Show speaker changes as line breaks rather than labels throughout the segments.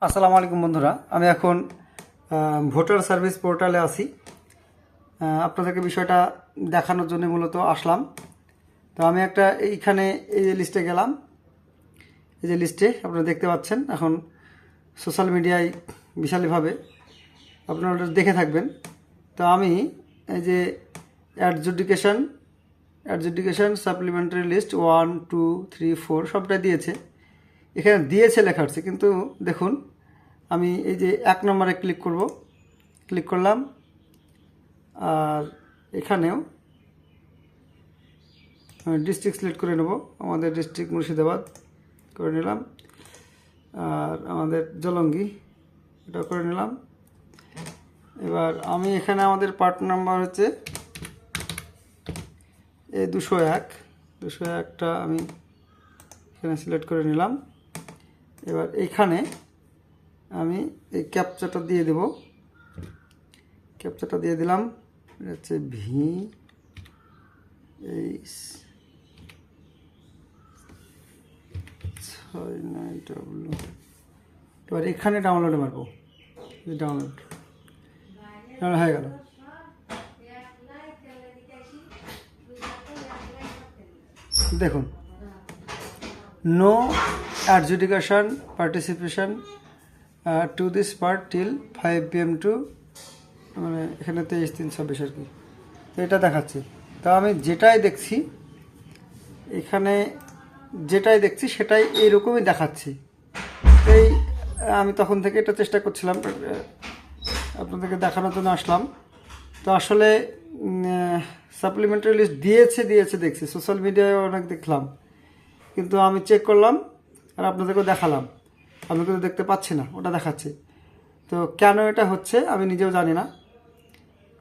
আসসালামু আলাইকুম বন্ধুরা, আমি এখন ভোটার সার্ভিস পোর্টালে আছি। আপনাদেরকে বিষয়টা দেখানোর জন্য মূলত আসলাম। তো আমি এইখানে এই যে লিস্টে গেলাম। এই যে লিস্টে আপনারা দেখতে পাচ্ছেন, এখন সোশ্যাল মিডিয়ায় বিশালভাবে আপনারা ওটা দেখে থাকবেন। তো আমি এই যে অ্যাডজুডিকেশন সাপ্লিমেন্টারি লিস্ট 1, 2, 3, 4 সবটাই দিয়েছে। এখানে দিয়েছে লেখা হচ্ছে, কিন্তু দেখুন আমি এই যে 1 নম্বরে ক্লিক করলাম। আর এখানেও আমি ডিস্ট্রিক্ট সিলেক্ট করে নেব। আমাদের ডিস্ট্রিক্ট মুর্শিদাবাদ করে নিলাম। আর আমাদের জলঙ্গি এটা করে নিলাম। এবার আমি এখানে আমাদের পার্ট নাম্বার হচ্ছে এই 201টা আমি এখানে সিলেক্ট করে নিলাম। এবার এইখানে আমি এই ক্যাপচাটা দিয়ে দেব। ক্যাপচাটা দিয়ে দিলাম। এটা হচ্ছে V69W। এবার এখানে ডাউনলোডে মারবো। ডাউনলোড হয়ে গেল। দেখুন, no adjudication participation to this part till 5 PM to, মানে এখানে 23/3/26 আর কি। তো এটা দেখাচ্ছে। তা আমি যেটাই দেখছি এখানে, সেটাই এইরকমই দেখাচ্ছি। এই আমি তখন থেকে এটা চেষ্টা করছিলাম, আপনাদেরকে দেখানোর জন্য আসলাম। তো আসলে সাপ্লিমেন্টারি লিস্ট দিয়েছে দেখছি, সোশ্যাল মিডিয়ায় অনেক দেখলাম, কিন্তু আমি চেক করলাম আর আপনাদেরকেও দেখালাম, আমি কিন্তু দেখতে পাচ্ছি না, ওটা দেখাচ্ছে। তো কেন এটা হচ্ছে আমি নিজেও জানি না।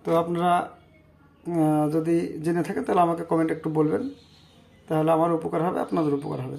তো আপনারা যদি জেনে থাকেন তাহলে আমাকে কমেন্ট একটু বলবেন, তাহলে আমার উপকার হবে, আপনাদের উপকার হবে।